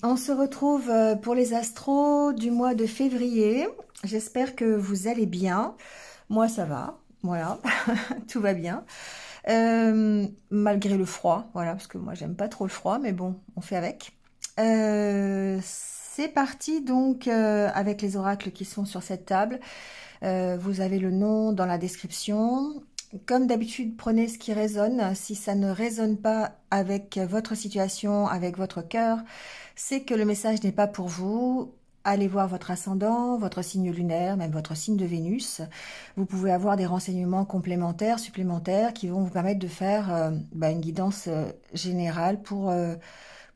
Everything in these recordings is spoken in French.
On se retrouve pour les astros du mois de février. J'espère que vous allez bien. Moi, ça va. Voilà, tout va bien. Malgré le froid, voilà, parce que moi, j'aime pas trop le froid, mais bon, on fait avec. C'est parti donc avec les oracles qui sont sur cette table. Vous avez le nom dans la description. Comme d'habitude, prenez ce qui résonne. Si ça ne résonne pas avec votre situation, avec votre cœur, c'est que le message n'est pas pour vous. Allez voir votre ascendant, votre signe lunaire, même votre signe de Vénus. Vous pouvez avoir des renseignements complémentaires, supplémentaires, qui vont vous permettre de faire une guidance générale pour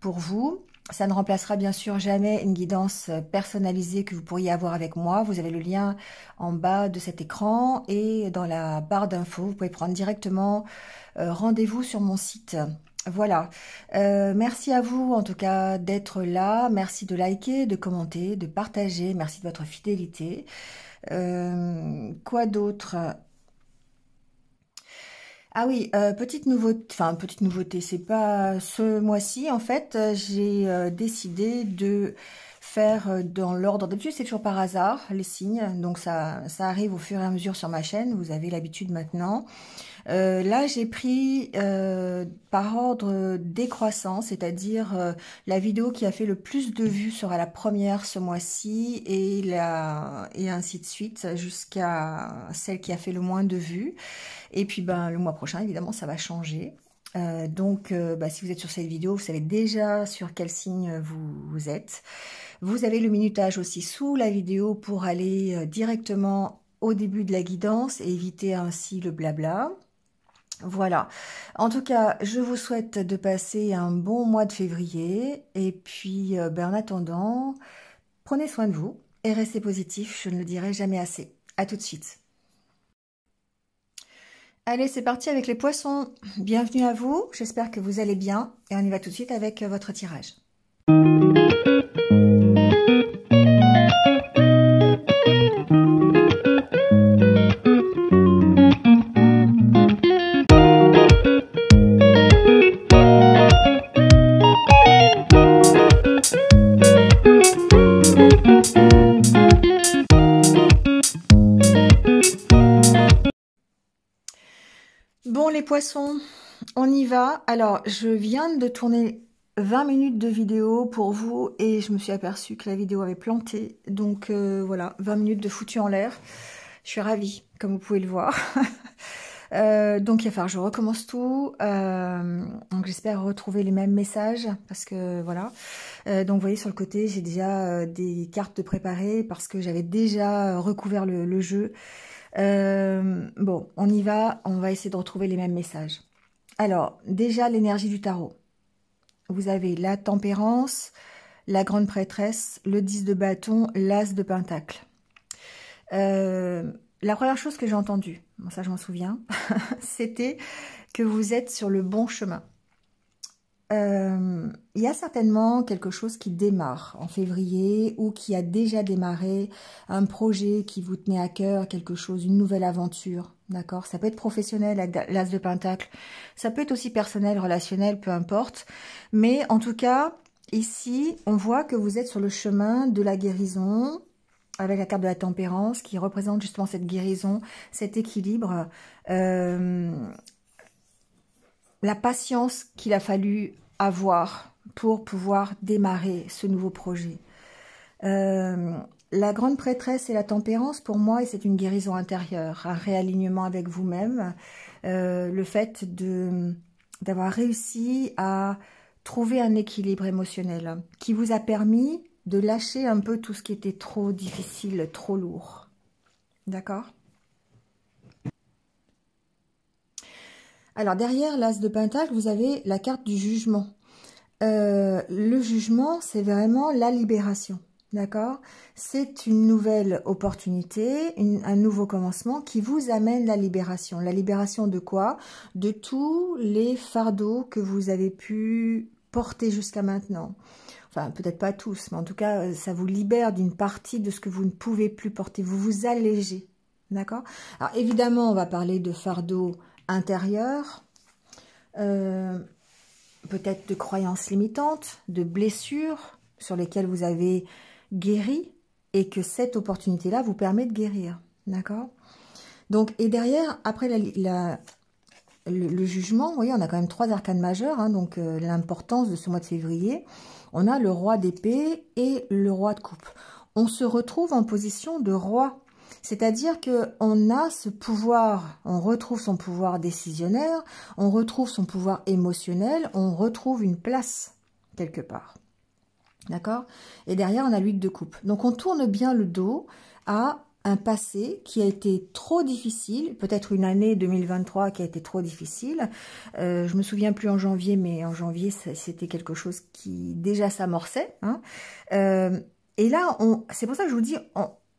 vous. Ça ne remplacera bien sûr jamais une guidance personnalisée que vous pourriez avoir avec moi. Vous avez le lien en bas de cet écran et dans la barre d'infos, vous pouvez prendre directement rendez-vous sur mon site. Voilà. Merci à vous en tout cas d'être là. Merci de liker, de commenter, de partager. Merci de votre fidélité. Quoi d'autre ? Ah oui, petite nouveauté, c'est pas ce mois-ci, en fait, j'ai décidé de faire dans l'ordre, d'habitude c'est toujours par hasard, les signes, donc ça arrive au fur et à mesure sur ma chaîne, vous avez l'habitude maintenant. Là, j'ai pris par ordre décroissant, c'est-à-dire la vidéo qui a fait le plus de vues sera la première ce mois-ci et ainsi de suite jusqu'à celle qui a fait le moins de vues. Et puis le mois prochain, évidemment, ça va changer. Si vous êtes sur cette vidéo, vous savez déjà sur quel signe vous êtes. Vous avez le minutage aussi sous la vidéo pour aller directement au début de la guidance et éviter ainsi le blabla. Voilà. En tout cas, je vous souhaite de passer un bon mois de février. Et puis, en attendant, prenez soin de vous et restez positif. Je ne le dirai jamais assez. À tout de suite. Allez, c'est parti avec les poissons. Bienvenue à vous. J'espère que vous allez bien. Et on y va tout de suite avec votre tirage. Bon, les poissons, on y va. Alors, je viens de tourner 20 minutes de vidéo pour vous et je me suis aperçue que la vidéo avait planté. Donc, voilà, 20 minutes de foutu en l'air. Je suis ravie, comme vous pouvez le voir. Donc, il va falloir que je recommence tout. Donc, j'espère retrouver les mêmes messages parce que, voilà. Donc, vous voyez, sur le côté, j'ai déjà des cartes de préparer parce que j'avais déjà recouvert le jeu. Bon, on y va, on va essayer de retrouver les mêmes messages. Alors, déjà l'énergie du tarot. Vous avez la tempérance, la grande prêtresse, le 10 de bâton, l'as de pentacle. La première chose que j'ai entendue, bon, ça je m'en souviens, c'était que vous êtes sur le bon chemin. Il y a certainement quelque chose qui démarre en février ou qui a déjà démarré, un projet qui vous tenait à cœur, quelque chose, une nouvelle aventure, d'accord? Ça peut être professionnel avec l'as de pentacle, ça peut être aussi personnel, relationnel, peu importe. Mais en tout cas, ici, on voit que vous êtes sur le chemin de la guérison, avec la carte de la tempérance qui représente justement cette guérison, cet équilibre, la patience qu'il a fallu avoir pour pouvoir démarrer ce nouveau projet. La grande prêtresse et la tempérance, pour moi, c'est une guérison intérieure, un réalignement avec vous-même, le fait d'avoir réussi à trouver un équilibre émotionnel qui vous a permis de lâcher un peu tout ce qui était trop difficile, trop lourd. D'accord ? Alors, derrière l'as de pentacle, vous avez la carte du jugement. Le jugement, c'est vraiment la libération, d'accord? C'est une nouvelle opportunité, un nouveau commencement qui vous amène la libération. La libération de quoi? De tous les fardeaux que vous avez pu porter jusqu'à maintenant. Enfin, peut-être pas tous, mais en tout cas, ça vous libère d'une partie de ce que vous ne pouvez plus porter. Vous vous allégez, d'accord? Alors, évidemment, on va parler de fardeaux intérieurs, peut-être de croyances limitantes, de blessures, sur lesquels vous avez guéri et que cette opportunité-là vous permet de guérir. D'accord? Donc, et derrière, après le jugement, vous voyez, on a quand même 3 arcanes majeures, hein, donc l'importance de ce mois de février. On a le roi d'épée et le roi de coupe. On se retrouve en position de roi. C'est-à-dire qu'on a ce pouvoir, on retrouve son pouvoir décisionnaire, on retrouve son pouvoir émotionnel, on retrouve une place quelque part. D'accord? Et derrière, on a l'huile de coupe. Donc, on tourne bien le dos à un passé qui a été trop difficile, peut-être une année 2023 qui a été trop difficile. Je me souviens plus en janvier, mais en janvier, c'était quelque chose qui déjà s'amorçait. Hein. Et là, c'est pour ça que je vous dis,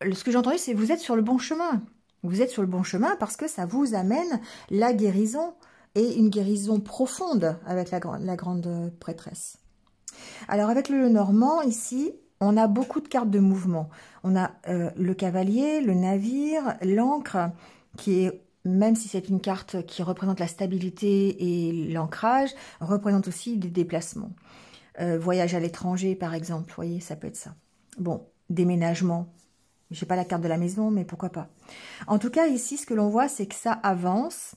ce que j'ai entendu, c'est que vous êtes sur le bon chemin. Vous êtes sur le bon chemin parce que ça vous amène la guérison et une guérison profonde avec la grande prêtresse. Alors, avec le Normand, ici, on a beaucoup de cartes de mouvement. On a le cavalier, le navire, l'encre, qui est, même si c'est une carte qui représente la stabilité et l'ancrage, représente aussi des déplacements. Voyage à l'étranger, par exemple, vous voyez, ça peut être ça. Bon, déménagement. Je n'ai pas la carte de la maison, mais pourquoi pas. En tout cas, ici, ce que l'on voit, c'est que ça avance.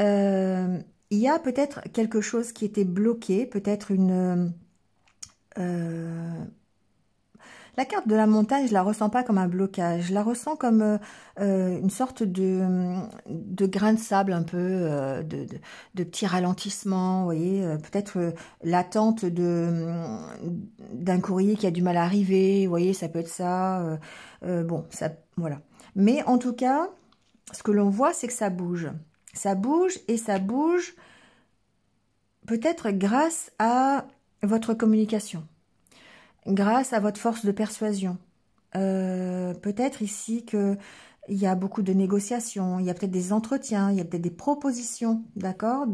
Il y a peut-être quelque chose qui était bloqué, peut-être une... la carte de la montagne, je la ressens pas comme un blocage. Je la ressens comme une sorte de grain de sable, un peu, de petit ralentissement, vous voyez. Peut-être l'attente d'un courrier qui a du mal à arriver, vous voyez, ça peut être ça. Bon, ça, voilà. Mais en tout cas, ce que l'on voit, c'est que ça bouge. Ça bouge et ça bouge peut-être grâce à votre communication. Grâce à votre force de persuasion. Peut-être ici qu'il y a beaucoup de négociations, il y a peut-être des entretiens, il y a peut-être des propositions, d'accord,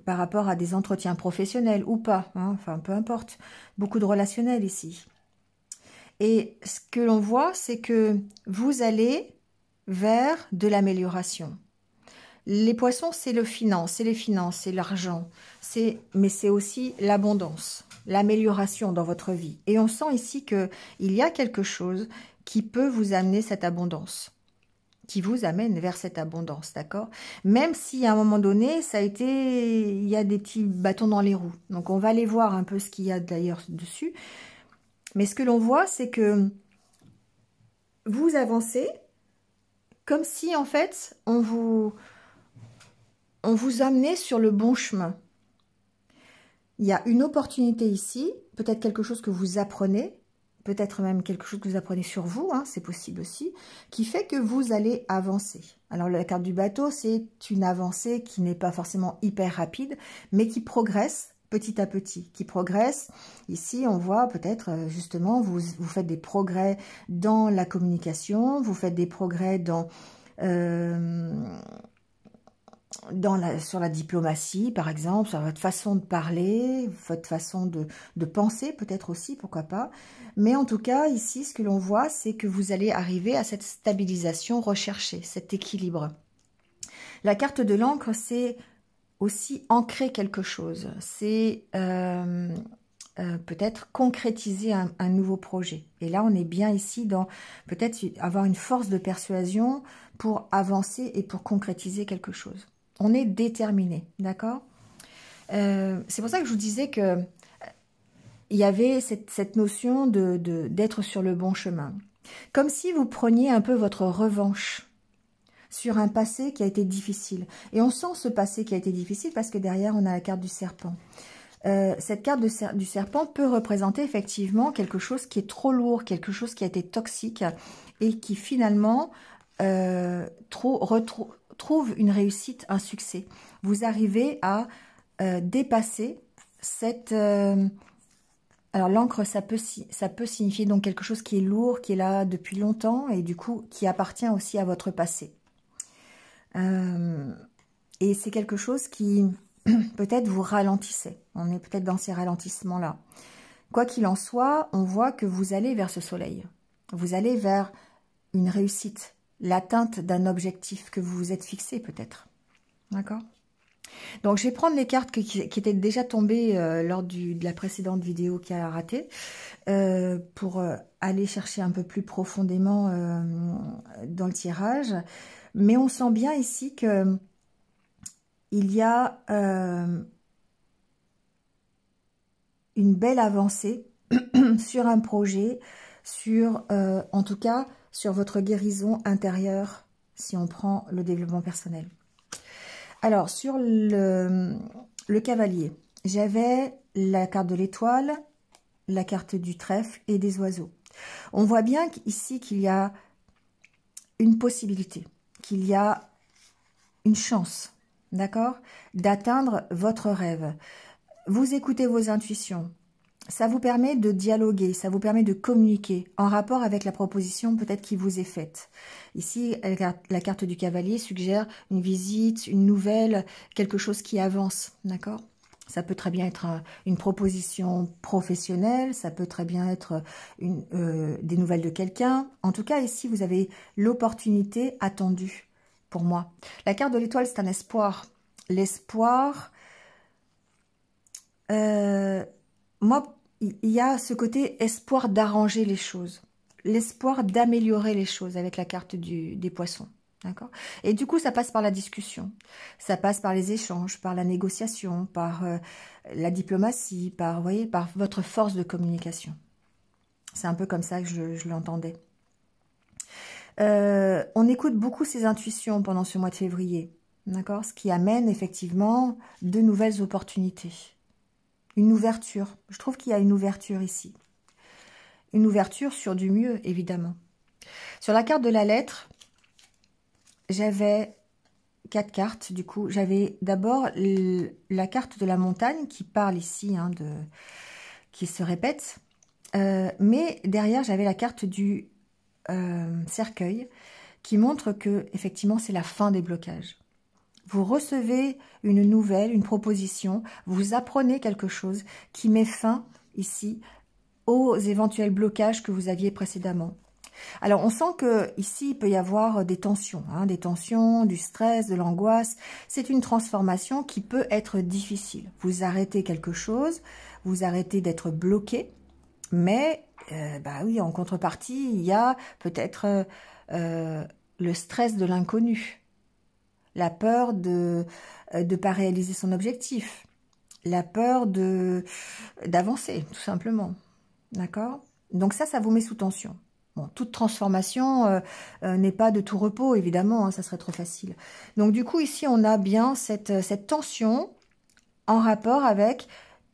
par rapport à des entretiens professionnels ou pas, hein, enfin peu importe, beaucoup de relationnel ici. Et ce que l'on voit, c'est que vous allez vers de l'amélioration. Les poissons, c'est les finances, c'est l'argent, mais c'est aussi l'abondance, l'amélioration dans votre vie. Et on sent ici qu'il y a quelque chose qui peut vous amener cette abondance, qui vous amène vers cette abondance, d'accord? Même si à un moment donné, il y a des petits bâtons dans les roues. Donc on va aller voir un peu ce qu'il y a d'ailleurs dessus. Mais ce que l'on voit, c'est que vous avancez comme si en fait on vous amenait sur le bon chemin. Il y a une opportunité ici, peut-être quelque chose que vous apprenez, peut-être même quelque chose que vous apprenez sur vous, hein, c'est possible aussi, qui fait que vous allez avancer. Alors la carte du bateau, c'est une avancée qui n'est pas forcément hyper rapide, mais qui progresse petit à petit, qui progresse. Ici, on voit peut-être justement, vous faites des progrès dans la communication, vous faites des progrès sur la diplomatie, par exemple, sur votre façon de parler, votre façon de penser, peut-être aussi, pourquoi pas. Mais en tout cas, ici, ce que l'on voit, c'est que vous allez arriver à cette stabilisation recherchée, cet équilibre. La carte de l'encre, c'est aussi ancrer quelque chose. C'est peut-être concrétiser un nouveau projet. Et là, on est bien ici dans peut-être avoir une force de persuasion pour avancer et pour concrétiser quelque chose. On est déterminé, d'accord? C'est pour ça que je vous disais que il y avait cette notion d'être sur le bon chemin. Comme si vous preniez un peu votre revanche sur un passé qui a été difficile. Et on sent ce passé qui a été difficile parce que derrière, on a la carte du serpent. Cette carte du serpent peut représenter effectivement quelque chose qui est trop lourd, quelque chose qui a été toxique et qui finalement trouve une réussite, un succès. Vous arrivez à dépasser cette... alors l'encre, ça peut signifier donc quelque chose qui est lourd, qui est là depuis longtemps et du coup qui appartient aussi à votre passé. Et c'est quelque chose qui peut-être vous ralentissait. On est peut-être dans ces ralentissements-là. Quoi qu'il en soit, on voit que vous allez vers ce soleil. Vous allez vers une réussite, l'atteinte d'un objectif que vous vous êtes fixé peut-être. D'accord? Donc, je vais prendre les cartes qui étaient déjà tombées lors de la précédente vidéo qui a raté, pour aller chercher un peu plus profondément dans le tirage. Mais on sent bien ici que il y a une belle avancée sur un projet, sur, en tout cas, sur votre guérison intérieure, si on prend le développement personnel. Alors, sur le cavalier, j'avais la carte de l'étoile, la carte du trèfle et des oiseaux. On voit bien ici qu'il y a une possibilité, qu'il y a une chance, d'accord, d'atteindre votre rêve. Vous écoutez vos intuitions. Ça vous permet de dialoguer, ça vous permet de communiquer en rapport avec la proposition peut-être qui vous est faite. Ici, la carte du cavalier suggère une visite, une nouvelle, quelque chose qui avance, d'accord? Ça peut très bien être une proposition professionnelle, ça peut très bien être des nouvelles de quelqu'un. En tout cas, ici, vous avez l'opportunité attendue pour moi. La carte de l'étoile, c'est un espoir. L'espoir... moi, il y a ce côté espoir d'arranger les choses, l'espoir d'améliorer les choses avec la carte des poissons, d'accord? Et du coup, ça passe par la discussion, ça passe par les échanges, par la négociation, par la diplomatie, par, vous voyez, par votre force de communication. C'est un peu comme ça que je l'entendais. On écoute beaucoup ses intuitions pendant ce mois de février, d'accord? Ce qui amène effectivement de nouvelles opportunités. Une ouverture. Je trouve qu'il y a une ouverture ici. Une ouverture sur du mieux, évidemment. Sur la carte de la lettre, j'avais 4 cartes. Du coup, j'avais d'abord la carte de la montagne qui parle ici, hein, qui se répète. Mais derrière, j'avais la carte du cercueil qui montre que, effectivement, c'est la fin des blocages. Vous recevez une nouvelle, une proposition, vous apprenez quelque chose qui met fin, ici, aux éventuels blocages que vous aviez précédemment. Alors, on sent que ici il peut y avoir des tensions, hein, du stress, de l'angoisse. C'est une transformation qui peut être difficile. Vous arrêtez quelque chose, vous arrêtez d'être bloqué, mais, bah oui, en contrepartie, il y a peut-être le stress de l'inconnu. La peur de ne pas réaliser son objectif. La peur d'avancer, tout simplement. D'accord? Donc ça vous met sous tension. Bon, toute transformation n'est pas de tout repos, évidemment, hein, ça serait trop facile. Donc du coup, ici, on a bien cette tension en rapport avec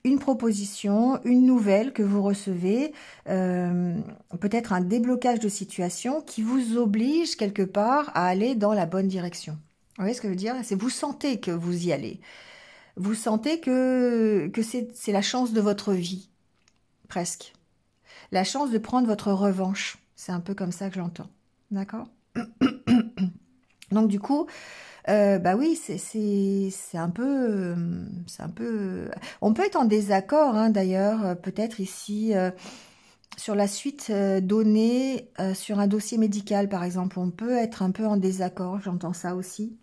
une proposition, une nouvelle que vous recevez, peut-être un déblocage de situation qui vous oblige quelque part à aller dans la bonne direction. Vous voyez ce que je veux dire? C'est vous sentez que vous y allez. Vous sentez que c'est la chance de votre vie, presque. La chance de prendre votre revanche. C'est un peu comme ça que je l'entends. D'accord? Donc du coup, bah oui, c'est un peu... On peut être en désaccord, hein, d'ailleurs, peut-être ici... sur la suite donnée sur un dossier médical, par exemple, on peut être un peu en désaccord, j'entends ça aussi.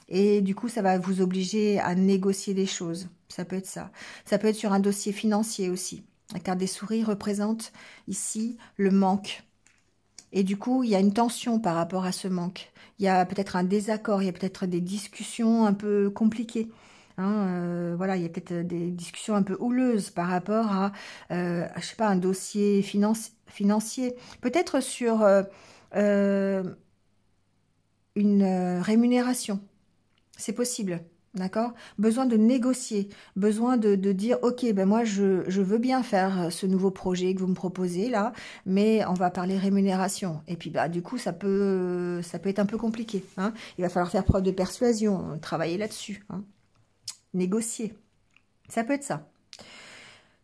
Et du coup, ça va vous obliger à négocier des choses. Ça peut être ça. Ça peut être sur un dossier financier aussi. La carte des souris représente ici le manque. Et du coup, il y a une tension par rapport à ce manque. Il y a peut-être un désaccord, il y a peut-être des discussions un peu compliquées. Hein, voilà, il y a peut-être des discussions un peu houleuses par rapport à, je sais pas, un dossier financier. Peut-être sur une rémunération. C'est possible, d'accord? Besoin de négocier, besoin de dire, ok, ben moi je veux bien faire ce nouveau projet que vous me proposez là, mais on va parler rémunération. Et puis bah du coup ça peut être un peu compliqué, hein? Il va falloir faire preuve de persuasion, travailler là-dessus, hein? Négocier. Ça peut être ça.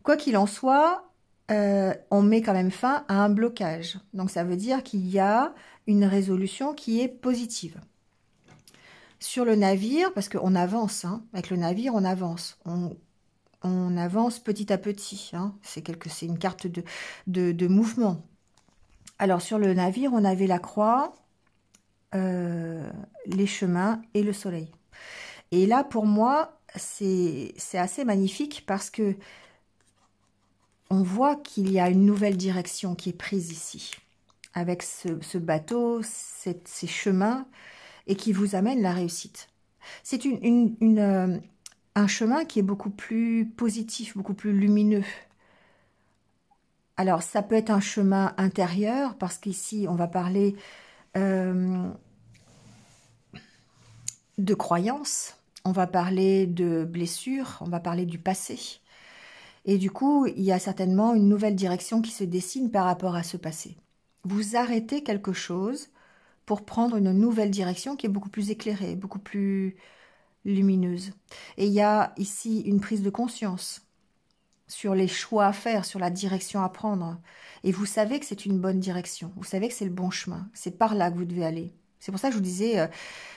Quoi qu'il en soit, on met quand même fin à un blocage. Donc ça veut dire qu'il y a une résolution qui est positive. Sur le navire, parce qu'on avance, hein, avec le navire, on avance. On avance petit à petit. Hein, c'est une carte de mouvement. Alors, sur le navire, on avait la croix, les chemins et le soleil. Et là, pour moi, c'est assez magnifique parce que on voit qu'il y a une nouvelle direction qui est prise ici, avec ce bateau, ces chemins, et qui vous amène la réussite. C'est un chemin qui est beaucoup plus positif, beaucoup plus lumineux. Alors, ça peut être un chemin intérieur, parce qu'ici, on va parler de croyances, on va parler de blessures, on va parler du passé. Et du coup, il y a certainement une nouvelle direction qui se dessine par rapport à ce passé. Vous arrêtez quelque chose pour prendre une nouvelle direction qui est beaucoup plus éclairée, beaucoup plus lumineuse. Et il y a ici une prise de conscience sur les choix à faire, sur la direction à prendre. Et vous savez que c'est une bonne direction. Vous savez que c'est le bon chemin. C'est par là que vous devez aller. C'est pour ça que je vous disais,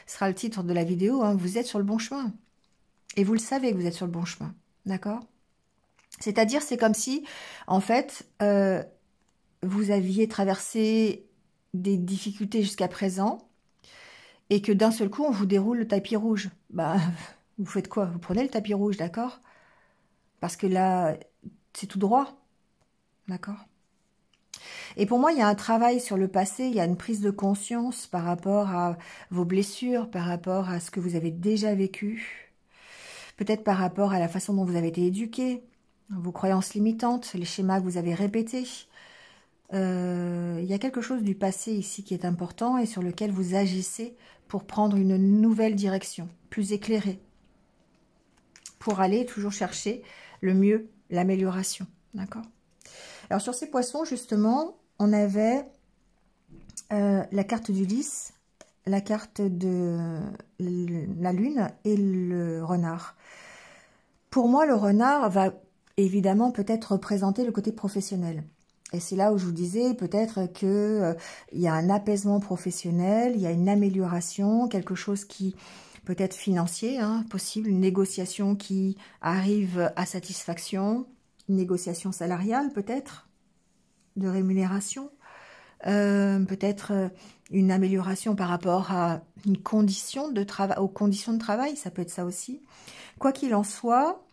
ce sera le titre de la vidéo, hein, vous êtes sur le bon chemin. Et vous le savez que vous êtes sur le bon chemin. D'accord ? C'est-à-dire, c'est comme si, en fait, vous aviez traversé des difficultés jusqu'à présent et que d'un seul coup, on vous déroule le tapis rouge. Bah, vous faites quoi? Vous prenez le tapis rouge, d'accord? Parce que là, c'est tout droit, d'accord? Et pour moi, il y a un travail sur le passé, il y a une prise de conscience par rapport à vos blessures, par rapport à ce que vous avez déjà vécu, peut-être par rapport à la façon dont vous avez été éduqué, vos croyances limitantes, les schémas que vous avez répétés. Il y a quelque chose du passé ici qui est important et sur lequel vous agissez pour prendre une nouvelle direction, plus éclairée, pour aller toujours chercher le mieux, l'amélioration. D'accord ? Alors sur ces poissons, justement, on avait la carte du lys, la carte de la lune et le renard. Pour moi, le renard va évidemment peut-être représenter le côté professionnel. Et c'est là où je vous disais peut-être que il y a un apaisement professionnel, il y a une amélioration, quelque chose qui peut être financier, hein, possible, une négociation qui arrive à satisfaction, une négociation salariale peut-être, de rémunération, peut-être une amélioration par rapport à une condition de travail, aux conditions de travail, ça peut être ça aussi. Quoi qu'il en soit,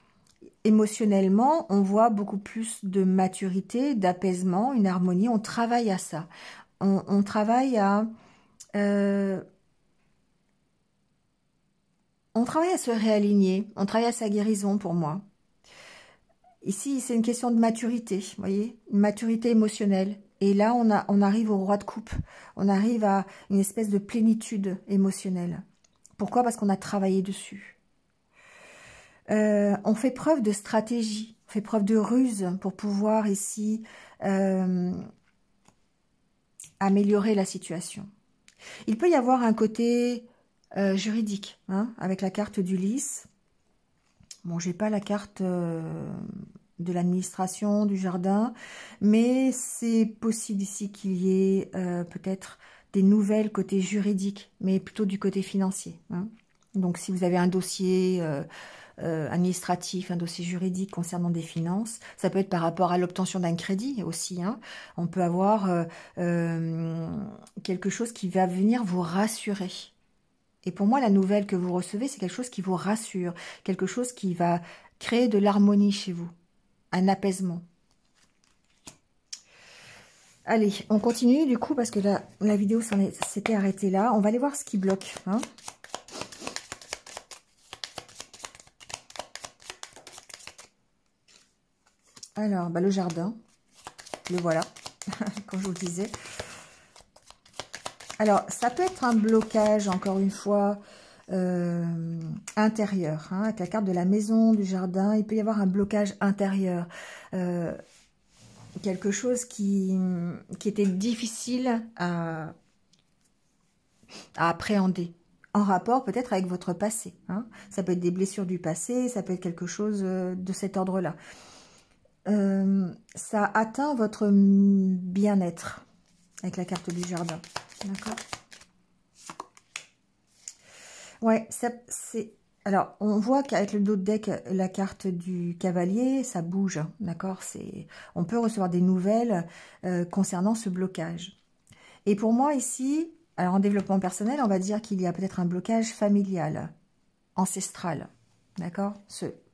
émotionnellement, on voit beaucoup plus de maturité, d'apaisement, une harmonie. On travaille à ça. On travaille à... on travaille à se réaligner. On travaille à sa guérison, pour moi. Ici, c'est une question de maturité, vous voyez, une maturité émotionnelle. Et là, on arrive au roi de coupe. On arrive à une espèce de plénitude émotionnelle. Pourquoi? Parce qu'on a travaillé dessus. On fait preuve de stratégie, on fait preuve de ruse pour pouvoir ici améliorer la situation. Il peut y avoir un côté juridique, hein, avec la carte du lys. Bon, j'ai pas la carte de l'administration, du jardin, mais c'est possible ici qu'il y ait peut-être des nouvelles côté juridique, mais plutôt du côté financier. Hein. Donc, si vous avez un dossier administratif, un dossier juridique concernant des finances, ça peut être par rapport à l'obtention d'un crédit aussi. Hein. On peut avoir quelque chose qui va venir vous rassurer. Et pour moi, la nouvelle que vous recevez, c'est quelque chose qui vous rassure, quelque chose qui va créer de l'harmonie chez vous, un apaisement. Allez, on continue du coup, parce que la vidéo s'était arrêtée là. On va aller voir ce qui bloque. Hein. Alors, bah, le jardin, le voilà, comme je vous le disais. Alors, ça peut être un blocage, encore une fois, intérieur. Hein, avec la carte de la maison, du jardin, il peut y avoir un blocage intérieur. Quelque chose qui était difficile à appréhender. En rapport peut-être avec votre passé. Hein. Ça peut être des blessures du passé, ça peut être quelque chose de cet ordre-là. Ça atteint votre bien-être avec la carte du jardin. D'accord. Ouais, c'est... Alors, on voit qu'avec le dos de deck, la carte du cavalier, ça bouge. D'accord. On peut recevoir des nouvelles concernant ce blocage. Et pour moi, ici, alors en développement personnel, on va dire qu'il y a peut-être un blocage familial ancestrales, d'accord?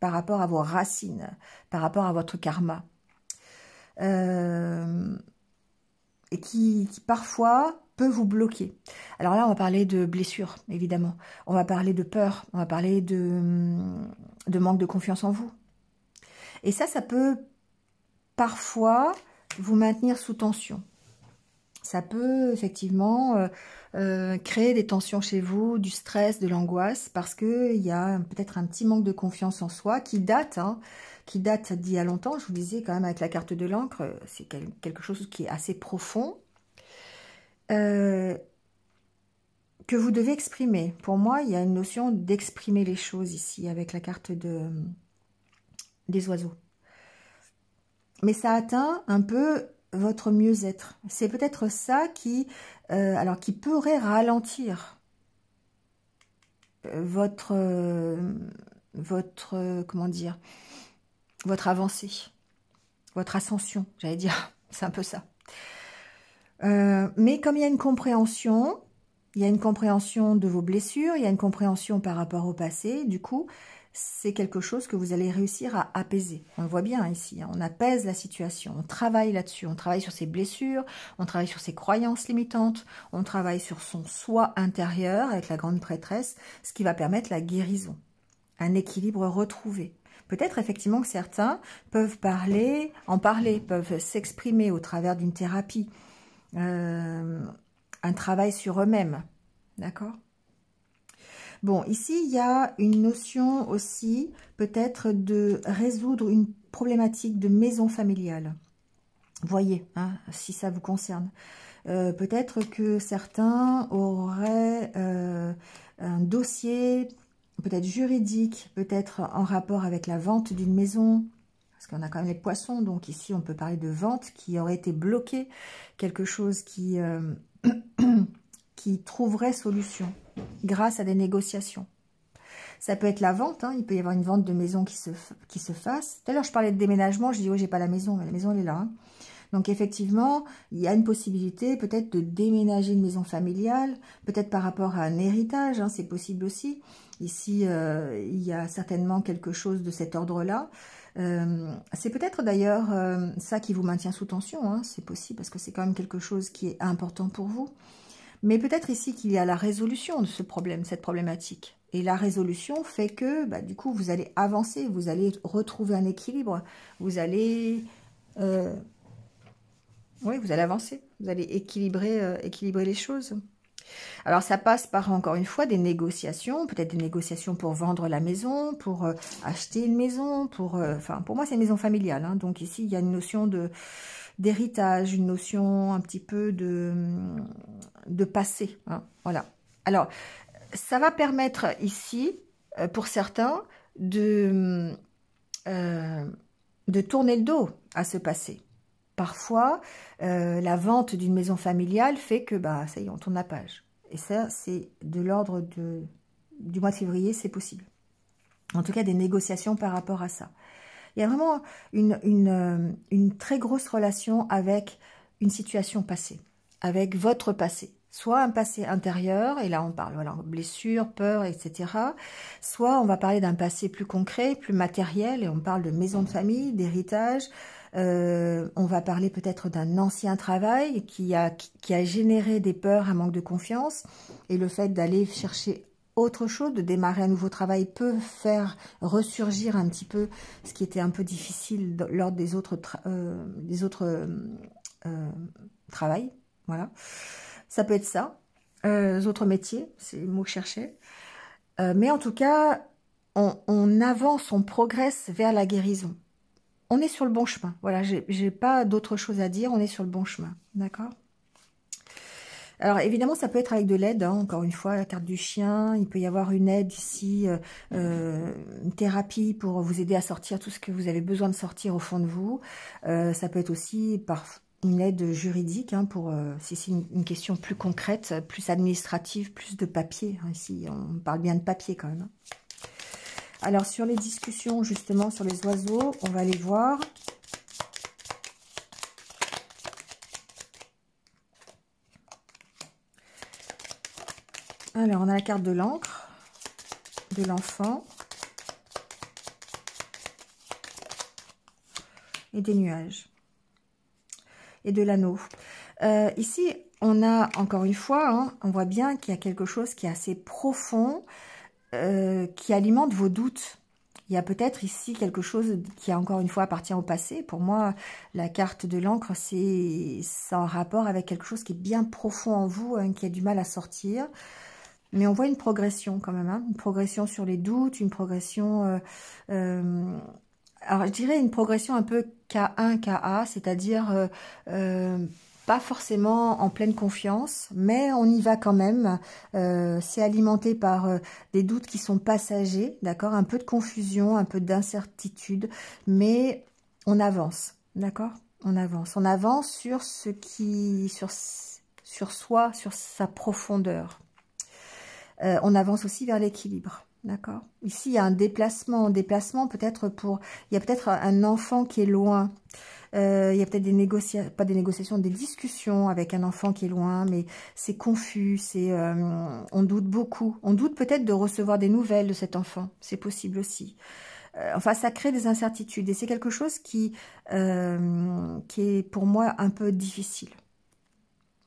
Par rapport à vos racines, par rapport à votre karma. Et qui parfois peut vous bloquer. Alors là, on va parler de blessures, évidemment. On va parler de peur, on va parler de manque de confiance en vous. Et ça peut parfois vous maintenir sous tension. Ça peut effectivement créer des tensions chez vous, du stress, de l'angoisse, parce qu'il y a peut-être un petit manque de confiance en soi qui date d'il y a longtemps. Je vous disais quand même avec la carte de l'encre, c'est quelque chose qui est assez profond, que vous devez exprimer. Pour moi, il y a une notion d'exprimer les choses ici avec la carte des oiseaux. Mais ça atteint un peu votre mieux-être. C'est peut-être ça qui pourrait ralentir comment dire, votre avancée, votre ascension, j'allais dire. C'est un peu ça. Mais comme il y a une compréhension de vos blessures, il y a une compréhension par rapport au passé, du coup, c'est quelque chose que vous allez réussir à apaiser. On le voit bien ici, hein, on apaise la situation, on travaille là-dessus, on travaille sur ses blessures, on travaille sur ses croyances limitantes, on travaille sur son soi intérieur avec la grande prêtresse, ce qui va permettre la guérison, un équilibre retrouvé. Peut-être effectivement que certains peuvent peuvent s'exprimer au travers d'une thérapie, un travail sur eux-mêmes, d'accord ? Bon, ici, il y a une notion aussi, peut-être, de résoudre une problématique de maison familiale. Voyez, hein, si ça vous concerne. Peut-être que certains auraient un dossier, peut-être juridique, peut-être en rapport avec la vente d'une maison, parce qu'on a quand même les poissons, donc ici, on peut parler de vente qui aurait été bloquée, quelque chose qui trouverait solution grâce à des négociations. Ça peut être la vente, hein, il peut y avoir une vente de maison qui se fasse. Tout à l'heure, je parlais de déménagement, je dis, oui, j'ai pas la maison, mais la maison, elle est là. Hein. Donc, effectivement, il y a une possibilité peut-être de déménager une maison familiale, peut-être par rapport à un héritage, hein, c'est possible aussi. Ici, il y a certainement quelque chose de cet ordre-là. C'est peut-être d'ailleurs ça qui vous maintient sous tension, hein, c'est possible, parce que c'est quand même quelque chose qui est important pour vous. Mais peut-être ici qu'il y a la résolution de ce problème, cette problématique. Et la résolution fait que, du coup, vous allez avancer, vous allez retrouver un équilibre, vous allez... oui, vous allez avancer, vous allez équilibrer les choses. Alors, ça passe par, encore une fois, des négociations, peut-être des négociations pour vendre la maison, pour acheter une maison, pour moi, c'est une maison familiale. Hein, donc ici, il y a une notion d'héritage, une notion un petit peu de passé. Hein, voilà. Alors, ça va permettre ici, pour certains, de tourner le dos à ce passé. Parfois, la vente d'une maison familiale fait que, ça y est, on tourne la page. Et ça, c'est de l'ordre du mois de février, c'est possible. En tout cas, des négociations par rapport à ça. Il y a vraiment une très grosse relation avec une situation passée, avec votre passé. Soit un passé intérieur, et là on parle voilà, blessure, peur, etc. Soit on va parler d'un passé plus concret, plus matériel, et on parle de maison de famille, d'héritage. On va parler peut-être d'un ancien travail qui a généré des peurs, un manque de confiance. Et le fait d'aller chercher autre chose, de démarrer un nouveau travail peut faire ressurgir un petit peu ce qui était un peu difficile lors des autres travails. Voilà. Ça peut être ça. Autres métiers, c'est le mot que je cherchais. Mais en tout cas, on avance, on progresse vers la guérison. On est sur le bon chemin. Voilà, j'ai pas d'autre chose à dire. On est sur le bon chemin. D'accord ? Alors, évidemment, ça peut être avec de l'aide. Hein, encore une fois, la carte du chien. Il peut y avoir une aide ici, une thérapie pour vous aider à sortir tout ce que vous avez besoin de sortir au fond de vous. Ça peut être aussi une aide juridique, hein, pour si c'est une question plus concrète, plus administrative, plus de papier. Hein, ici, on parle bien de papier quand même. Hein. Alors, sur les discussions, justement, sur les oiseaux, on va aller voir. Alors, on a la carte de l'encre. de l'enfant et des nuages et de l'anneau. Ici, on a encore une fois, hein, on voit bien qu'il y a quelque chose qui est assez profond, qui alimente vos doutes. Il y a peut-être ici quelque chose qui, encore une fois, appartient au passé. Pour moi, la carte de l'encre, c'est en rapport avec quelque chose qui est bien profond en vous, hein, qui a du mal à sortir. Mais on voit une progression quand même, hein, une progression sur les doutes, une progression... alors, je dirais une progression un peu K1, KA, c'est-à-dire... pas forcément en pleine confiance, mais on y va quand même. C'est alimenté par des doutes qui sont passagers, d'accord? Un peu de confusion, un peu d'incertitude, mais on avance, d'accord? On avance. On avance sur ce qui, sur soi, sur sa profondeur. On avance aussi vers l'équilibre, d'accord? Ici, il y a un déplacement peut-être pour... Il y a peut-être un enfant qui est loin. Il y a peut-être des négociations, pas des négociations, des discussions avec un enfant qui est loin, mais c'est confus, on doute beaucoup. On doute peut-être de recevoir des nouvelles de cet enfant, c'est possible aussi. Enfin, ça crée des incertitudes et c'est quelque chose qui est pour moi un peu difficile.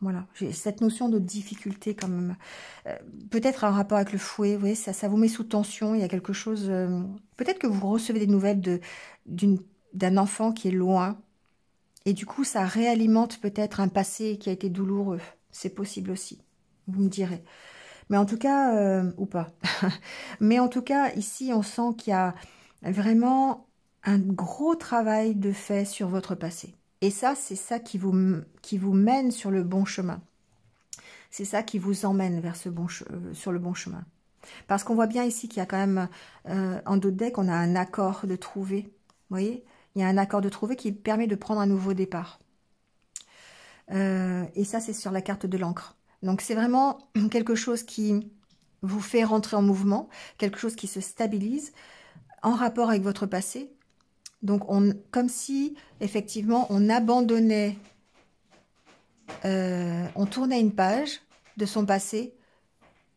Voilà, j'ai cette notion de difficulté quand même. Peut-être un rapport avec le fouet, vous voyez, ça vous met sous tension, il y a quelque chose... peut-être que vous recevez des nouvelles d'un enfant qui est loin, et du coup, ça réalimente peut-être un passé qui a été douloureux. C'est possible aussi, vous me direz. Mais en tout cas, ou pas. Mais en tout cas, ici, on sent qu'il y a vraiment un gros travail de fait sur votre passé. Et ça, c'est ça qui vous mène sur le bon chemin. C'est ça qui vous emmène vers sur le bon chemin. Parce qu'on voit bien ici qu'il y a quand même, en d'autres decks, on a un accord de trouver. Vous voyez ? Il y a un accord de trouver qui permet de prendre un nouveau départ. Et ça, c'est sur la carte de l'encre. Donc, c'est vraiment quelque chose qui vous fait rentrer en mouvement, quelque chose qui se stabilise en rapport avec votre passé. Donc, comme si, effectivement, on abandonnait, on tournait une page de son passé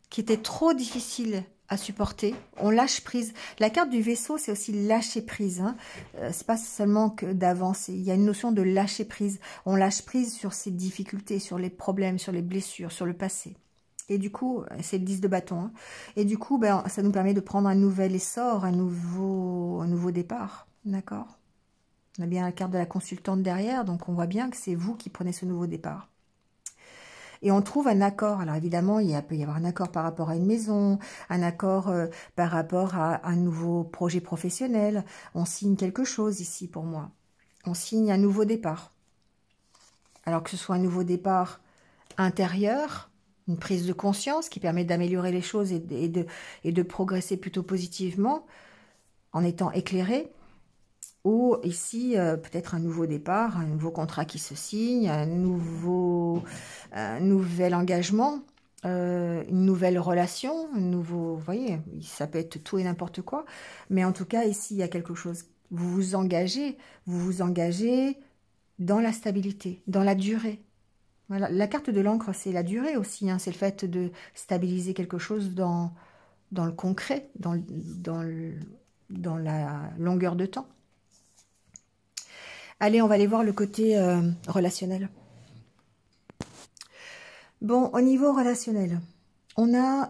qui était trop difficile à supporter, on lâche prise. La carte du vaisseau, c'est aussi lâcher prise. Hein. C'est pas seulement que d'avancer. Il y a une notion de lâcher prise. On lâche prise sur ses difficultés, sur les problèmes, sur les blessures, sur le passé. Et du coup, c'est le 10 de bâton. Hein. Et du coup, ben, ça nous permet de prendre un nouvel essor, un nouveau départ. D'accord? On a bien la carte de la consultante derrière, donc on voit bien que c'est vous qui prenez ce nouveau départ. Et on trouve un accord. Alors évidemment, peut y avoir un accord par rapport à une maison, un accord par rapport à un nouveau projet professionnel. On signe quelque chose ici pour moi. On signe un nouveau départ. Alors que ce soit un nouveau départ intérieur, une prise de conscience qui permet d'améliorer les choses et de progresser plutôt positivement en étant éclairé. Ou ici, peut-être un nouveau départ, un nouveau contrat qui se signe, un nouvel engagement, une nouvelle relation, vous voyez, ça peut être tout et n'importe quoi. Mais en tout cas, ici, il y a quelque chose. Vous vous engagez dans la stabilité, dans la durée. Voilà. La carte de l'encre, c'est la durée aussi, hein, c'est le fait de stabiliser quelque chose dans le concret, dans la longueur de temps. Allez, on va aller voir le côté relationnel. Bon, au niveau relationnel, on a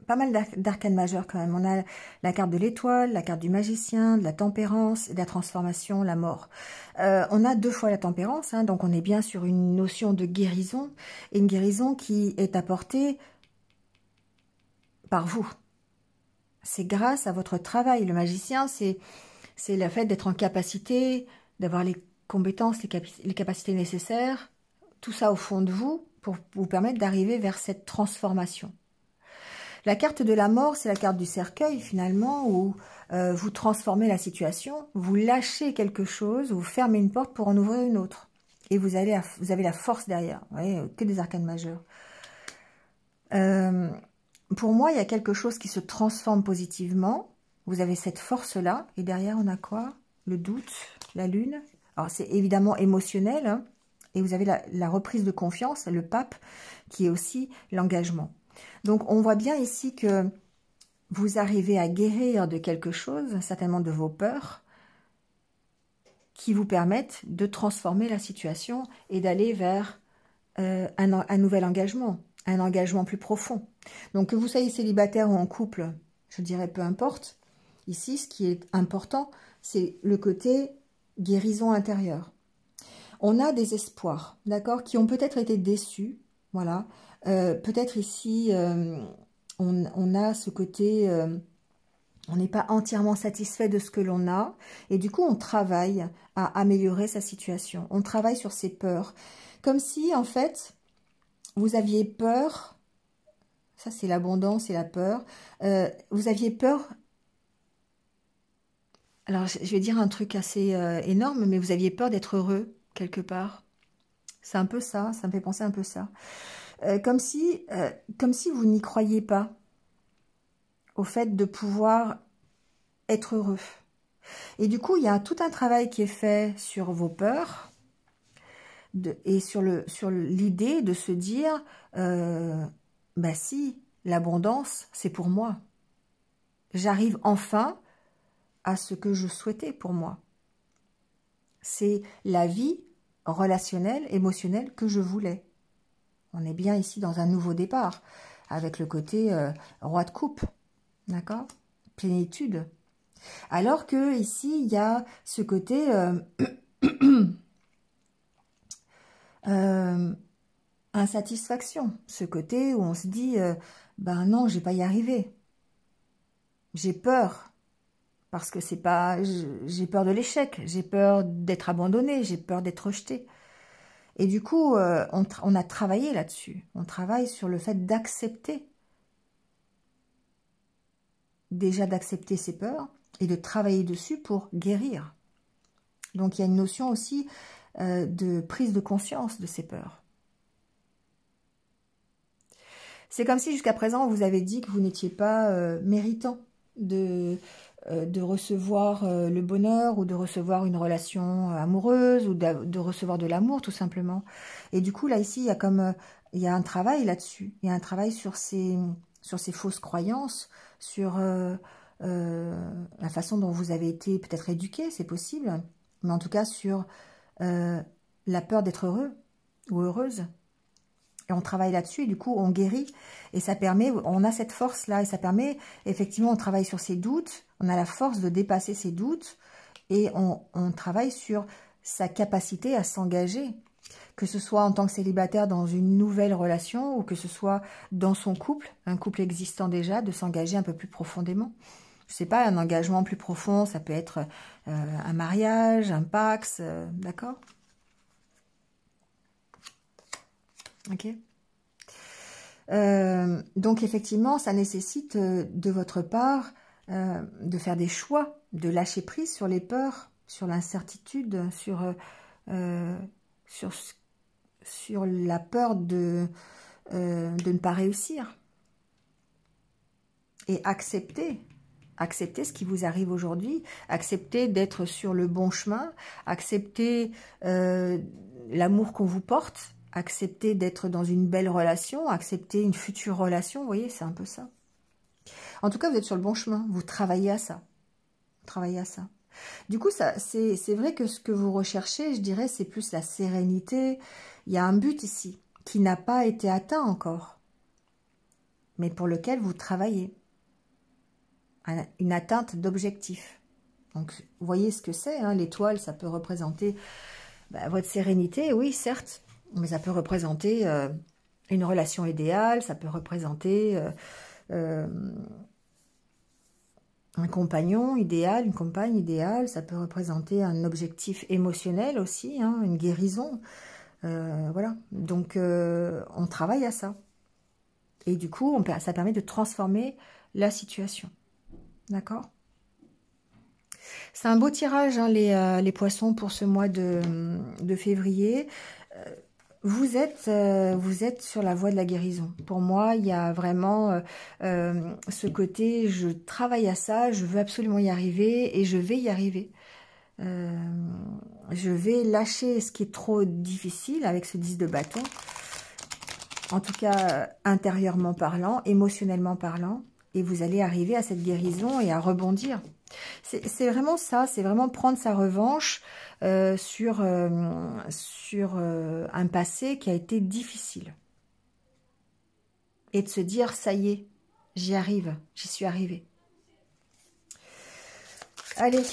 pas mal d'arcanes majeures quand même. On a la carte de l'étoile, la carte du magicien, de la tempérance, de la transformation, la mort. On a 2 fois la tempérance, hein, donc on est bien sur une notion de guérison, et une guérison qui est apportée par vous. C'est grâce à votre travail. Le magicien, c'est le fait d'être en capacité, d'avoir les compétences, les capacités nécessaires, tout ça au fond de vous, pour vous permettre d'arriver vers cette transformation. La carte de la mort, c'est la carte du cercueil, finalement, où vous transformez la situation, vous lâchez quelque chose, vous fermez une porte pour en ouvrir une autre. Et vous avez la force derrière. Vous voyez, que des arcanes majeures. Pour moi, il y a quelque chose qui se transforme positivement. Vous avez cette force-là, et derrière, on a quoi? Le doute, la lune. Alors, c'est évidemment émotionnel, hein, et vous avez la reprise de confiance, le pape, qui est aussi l'engagement. Donc, on voit bien ici que vous arrivez à guérir de quelque chose, certainement de vos peurs, qui vous permettent de transformer la situation et d'aller vers un nouvel engagement, un engagement plus profond. Donc, que vous soyez célibataire ou en couple, je dirais peu importe. Ici, ce qui est important, c'est le côté guérison intérieure. On a des espoirs, d'accord, qui ont peut-être été déçus, voilà. Peut-être ici, on a ce côté, on n'est pas entièrement satisfait de ce que l'on a, et du coup, on travaille à améliorer sa situation. On travaille sur ses peurs, comme si, en fait, vous aviez peur, ça c'est l'abondance et la peur, vous aviez peur. Alors, je vais dire un truc assez énorme, mais vous aviez peur d'être heureux, quelque part. C'est un peu ça, ça me fait penser un peu ça. Comme si vous n'y croyez pas au fait de pouvoir être heureux. Et du coup, il y a tout un travail qui est fait sur vos peurs et sur l'idée de se dire, bah si, l'abondance, c'est pour moi. J'arrive enfin à ce que je souhaitais pour moi. C'est la vie relationnelle, émotionnelle que je voulais. On est bien ici dans un nouveau départ, avec le côté roi de coupe, d'accord? Plénitude. Alors que ici, il y a ce côté insatisfaction, ce côté où on se dit, ben non, je vais pas y arriver. J'ai peur. Parce que c'est pas, j'ai peur de l'échec, j'ai peur d'être abandonnée, j'ai peur d'être rejetée. Et du coup, on a travaillé là-dessus. On travaille sur le fait d'accepter. Déjà d'accepter ses peurs et de travailler dessus pour guérir. Donc il y a une notion aussi de prise de conscience de ces peurs. C'est comme si jusqu'à présent, on vous avait dit que vous n'étiez pas méritant de recevoir le bonheur ou de recevoir une relation amoureuse ou de recevoir de l'amour tout simplement. Et du coup là ici il y a un travail là-dessus, il y a un travail sur ces fausses croyances, sur la façon dont vous avez été peut-être éduqué, c'est possible, mais en tout cas sur la peur d'être heureux ou heureuse. Et on travaille là-dessus et du coup on guérit et ça permet, on a cette force là et ça permet, effectivement on travaille sur ses doutes, on a la force de dépasser ses doutes et on travaille sur sa capacité à s'engager, que ce soit en tant que célibataire dans une nouvelle relation ou que ce soit dans son couple, un couple existant déjà, de s'engager un peu plus profondément. Je sais pas, un engagement plus profond, ça peut être un mariage, un pax, d'accord ? Ok. Donc effectivement, ça nécessite de votre part de faire des choix, de lâcher prise sur les peurs, sur l'incertitude, sur la peur de ne pas réussir. Et accepter ce qui vous arrive aujourd'hui, accepter d'être sur le bon chemin, accepter l'amour qu'on vous porte, accepter d'être dans une belle relation, accepter une future relation, vous voyez, c'est un peu ça. En tout cas, vous êtes sur le bon chemin, vous travaillez à ça. Vous travaillez à ça. Du coup, c'est vrai que ce que vous recherchez, je dirais, c'est plus la sérénité. Il y a un but ici qui n'a pas été atteint encore, mais pour lequel vous travaillez. Une atteinte d'objectif. Donc, vous voyez ce que c'est, hein, l'étoile, ça peut représenter votre sérénité, oui, certes, mais ça peut représenter une relation idéale, ça peut représenter un compagnon idéal, une compagne idéale, ça peut représenter un objectif émotionnel aussi, hein, une guérison. Voilà, donc on travaille à ça. Et du coup, ça permet de transformer la situation. D'accord ? C'est un beau tirage, hein, les poissons, pour ce mois de février. Vous êtes sur la voie de la guérison. Pour moi, il y a vraiment ce côté, je travaille à ça, je veux absolument y arriver et je vais y arriver. Je vais lâcher ce qui est trop difficile avec ce 10 de bâton. en tout cas intérieurement parlant, émotionnellement parlant, et vous allez arriver à cette guérison et à rebondir. C'est vraiment ça, c'est vraiment prendre sa revanche sur un passé qui a été difficile. Et de se dire, ça y est, j'y arrive, j'y suis arrivée. Allez,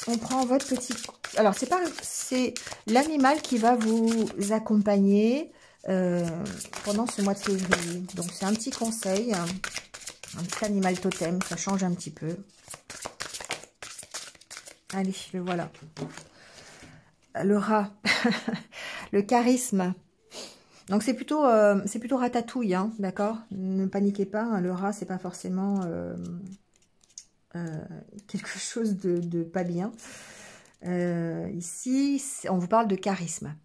on prend votre petit... Alors, c'est l'animal qui va vous accompagner pendant ce mois de février. Donc, c'est un petit conseil, un petit animal totem, ça change un petit peu. Allez, le voilà. Le rat, le charisme. Donc, c'est plutôt ratatouille, hein, d'accord? Ne paniquez pas, hein, le rat, c'est pas forcément quelque chose de pas bien. Ici, on vous parle de charisme.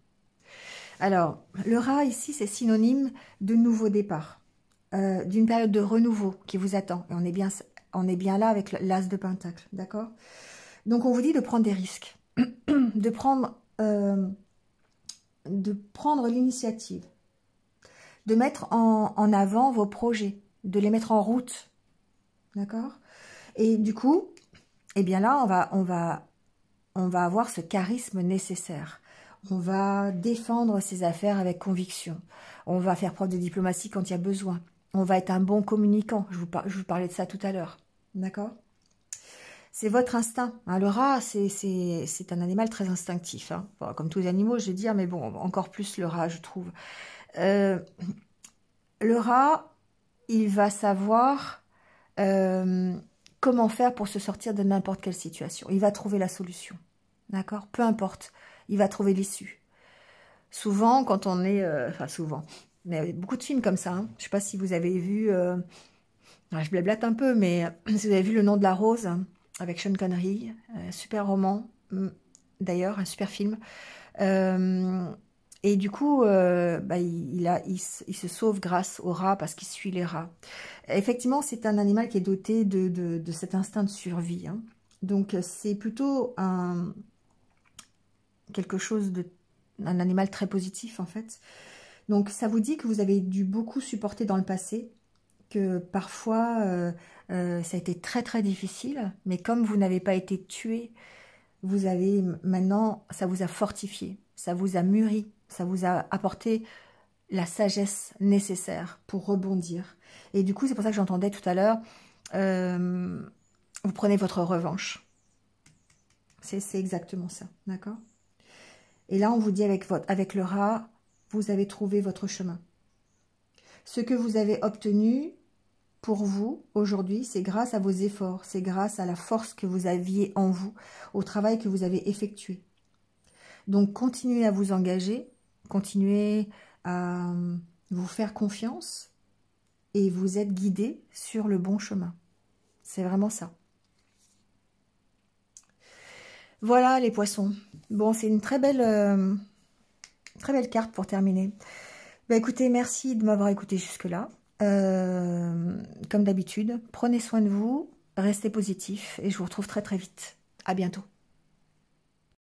Alors, le rat, ici, c'est synonyme de nouveau départ, d'une période de renouveau qui vous attend. Et on est bien là avec l'as de pentacle, d'accord? Donc, on vous dit de prendre des risques, de prendre l'initiative, de mettre en avant vos projets, de les mettre en route, d'accord? Et du coup, eh bien là, on va avoir ce charisme nécessaire. On va défendre ses affaires avec conviction. On va faire preuve de diplomatie quand il y a besoin. On va être un bon communicant. Je vous parlais de ça tout à l'heure, d'accord? C'est votre instinct. Hein. Le rat, c'est un animal très instinctif. Hein. Bon, comme tous les animaux, je vais dire, mais bon, encore plus le rat, je trouve. Le rat, il va savoir comment faire pour se sortir de n'importe quelle situation. Il va trouver la solution. D'accord? Peu importe. Il va trouver l'issue. Souvent, quand on est... enfin, souvent. Mais il y a beaucoup de films comme ça. Hein. Je ne sais pas si vous avez vu... je blablate un peu, mais si vous avez vu Le Nom de la Rose, avec Sean Connery, super roman, d'ailleurs, un super film. Et du coup, il se sauve grâce au rat parce qu'il suit les rats. Effectivement, c'est un animal qui est doté de cet instinct de survie. Hein. Donc, c'est plutôt un animal très positif, en fait. Donc, ça vous dit que vous avez dû beaucoup supporter dans le passé, que parfois, ça a été très, très difficile. Mais comme vous n'avez pas été tué, vous avez maintenant, ça vous a fortifié, ça vous a mûri, ça vous a apporté la sagesse nécessaire pour rebondir. Et du coup, c'est pour ça que j'entendais tout à l'heure, vous prenez votre revanche. C'est exactement ça, d'accord? Et là, on vous dit avec le rat, vous avez trouvé votre chemin. Ce que vous avez obtenu pour vous aujourd'hui, c'est grâce à vos efforts, c'est grâce à la force que vous aviez en vous, au travail que vous avez effectué. Donc, continuez à vous engager, continuez à vous faire confiance et vous êtes guidé sur le bon chemin. C'est vraiment ça. Voilà les poissons. Bon, c'est une très belle carte pour terminer. Bah, écoutez, merci de m'avoir écouté jusque-là. Comme d'habitude, prenez soin de vous, restez positif et je vous retrouve très très vite. À bientôt.